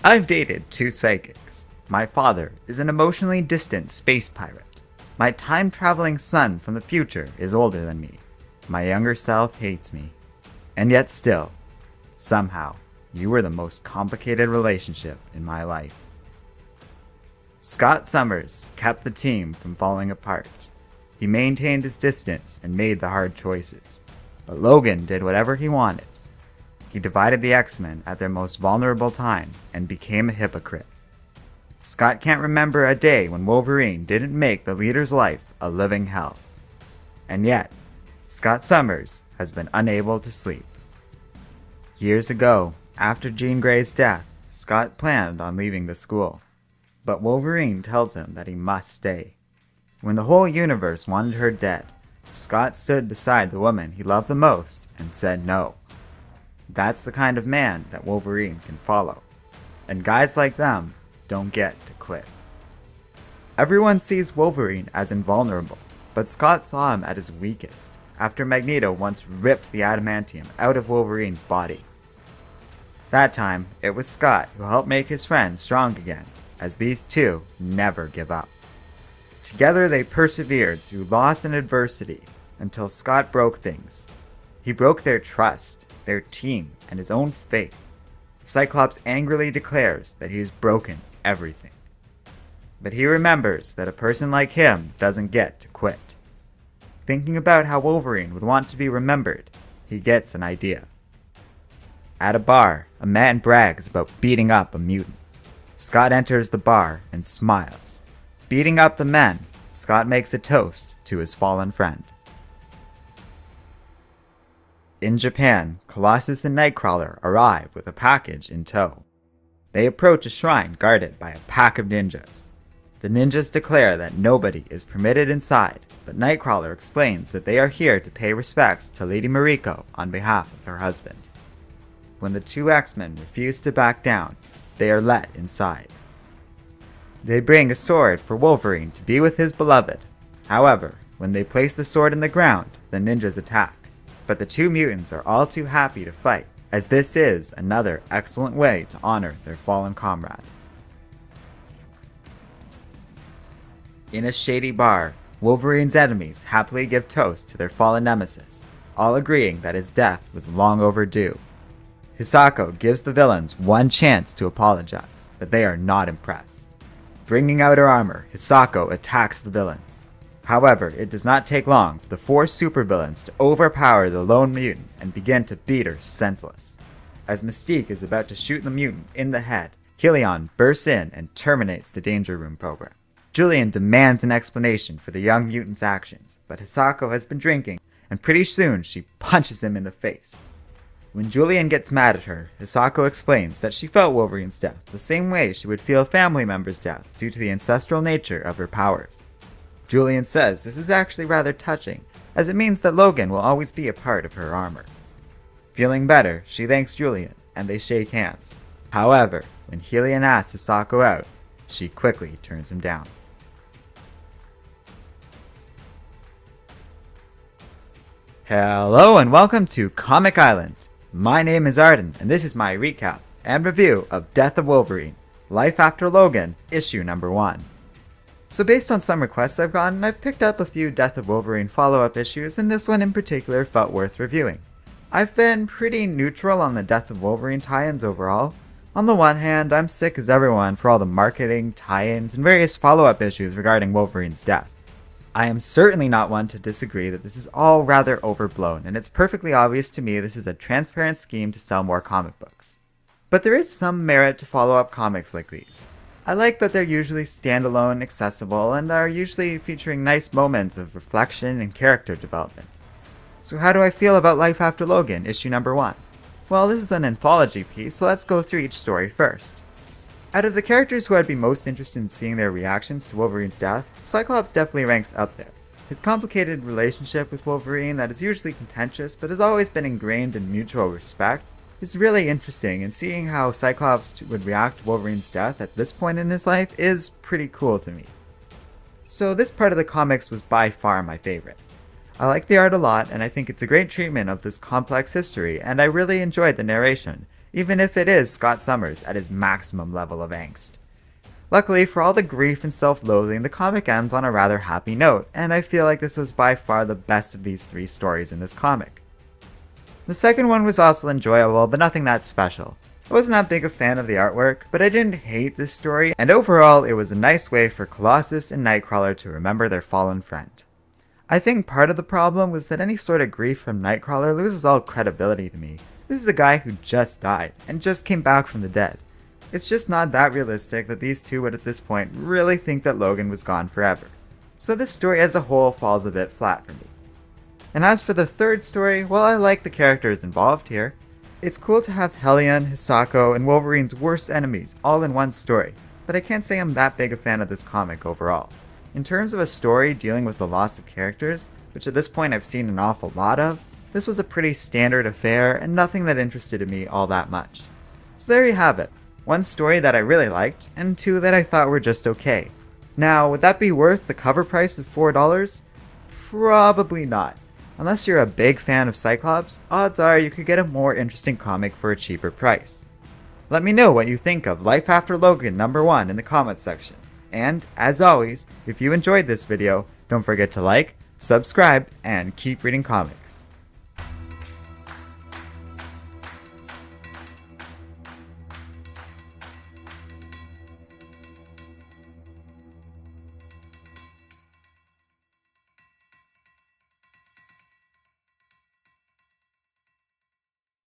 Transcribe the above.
I've dated two psychics. My father is an emotionally distant space pirate. My time-traveling son from the future is older than me. My younger self hates me. And yet still, somehow, you were the most complicated relationship in my life. Scott Summers kept the team from falling apart. He maintained his distance and made the hard choices. But Logan did whatever he wanted. He divided the X-Men at their most vulnerable time and became a hypocrite. Scott can't remember a day when Wolverine didn't make the leader's life a living hell. And yet, Scott Summers has been unable to sleep. Years ago, after Jean Grey's death, Scott planned on leaving the school. But Wolverine tells him that he must stay. When the whole universe wanted her dead, Scott stood beside the woman he loved the most and said no. That's the kind of man that Wolverine can follow. And guys like them don't get to quit. Everyone sees Wolverine as invulnerable, but Scott saw him at his weakest, after Magneto once ripped the adamantium out of Wolverine's body. That time, it was Scott who helped make his friend strong again, as these two never give up. Together they persevered through loss and adversity until Scott broke things. He broke their trust, their team, and his own faith. Cyclops angrily declares that he has broken everything. But he remembers that a person like him doesn't get to quit. Thinking about how Wolverine would want to be remembered, he gets an idea. At a bar, a man brags about beating up a mutant. Scott enters the bar and smiles. Beating up the men, Scott makes a toast to his fallen friend. In Japan, Colossus and Nightcrawler arrive with a package in tow. They approach a shrine guarded by a pack of ninjas. The ninjas declare that nobody is permitted inside, but Nightcrawler explains that they are here to pay respects to Lady Mariko on behalf of her husband. When the two X-Men refuse to back down, they are let inside. They bring a sword for Wolverine to be with his beloved. However, when they place the sword in the ground, the ninjas attack. But the two mutants are all too happy to fight, as this is another excellent way to honor their fallen comrade. In a shady bar, Wolverine's enemies happily give toast to their fallen nemesis, all agreeing that his death was long overdue. Hisako gives the villains one chance to apologize, but they are not impressed. Bringing out her armor, Hisako attacks the villains. However, it does not take long for the four supervillains to overpower the lone mutant and begin to beat her senseless. As Mystique is about to shoot the mutant in the head, Helion bursts in and terminates the Danger Room program. Julian demands an explanation for the young mutant's actions, but Hisako has been drinking, and pretty soon she punches him in the face. When Julian gets mad at her, Hisako explains that she felt Wolverine's death the same way she would feel a family member's death due to the ancestral nature of her powers. Julian says this is actually rather touching, as it means that Logan will always be a part of her armor. Feeling better, she thanks Julian, and they shake hands. However, when Helion asks Hisako out, she quickly turns him down. Hello and welcome to Comic Island. My name is Arden, and this is my recap and review of Death of Wolverine, Life After Logan, issue number 1. So based on some requests I've gotten, I've picked up a few Death of Wolverine follow-up issues, and this one in particular felt worth reviewing. I've been pretty neutral on the Death of Wolverine tie-ins overall. On the one hand, I'm sick as everyone for all the marketing, tie-ins, and various follow-up issues regarding Wolverine's death. I am certainly not one to disagree that this is all rather overblown, and it's perfectly obvious to me this is a transparent scheme to sell more comic books. But there is some merit to follow-up comics like these. I like that they're usually standalone, accessible, and are usually featuring nice moments of reflection and character development. So how do I feel about Life After Logan, issue number 1? Well, this is an anthology piece, so let's go through each story first. Out of the characters who I'd be most interested in seeing their reactions to Wolverine's death, Cyclops definitely ranks up there. His complicated relationship with Wolverine that is usually contentious but has always been ingrained in mutual respect is really interesting, and seeing how Cyclops would react to Wolverine's death at this point in his life is pretty cool to me. So this part of the comics was by far my favorite. I like the art a lot, and I think it's a great treatment of this complex history, and I really enjoyed the narration. even if it is Scott Summers at his maximum level of angst. Luckily, for all the grief and self-loathing, the comic ends on a rather happy note, and I feel like this was by far the best of these 3 stories in this comic. The second one was also enjoyable, but nothing that special. I wasn't that big a fan of the artwork, but I didn't hate this story, and overall it was a nice way for Colossus and Nightcrawler to remember their fallen friend. I think part of the problem was that any sort of grief from Nightcrawler loses all credibility to me. This is a guy who just died, and just came back from the dead. It's just not that realistic that these two would at this point really think that Logan was gone forever. So this story as a whole falls a bit flat for me. And as for the third story, well, I like the characters involved here. It's cool to have Hellion, Hisako, and Wolverine's worst enemies all in one story, but I can't say I'm that big a fan of this comic overall. In terms of a story dealing with the loss of characters, which at this point I've seen an awful lot of, this was a pretty standard affair and nothing that interested me all that much. So there you have it. 1 story that I really liked, and 2 that I thought were just okay. Now, would that be worth the cover price of $4? Probably not. Unless you're a big fan of Cyclops, odds are you could get a more interesting comic for a cheaper price. Let me know what you think of Life After Logan #1 in the comments section. And, as always, if you enjoyed this video, don't forget to like, subscribe, and keep reading comics.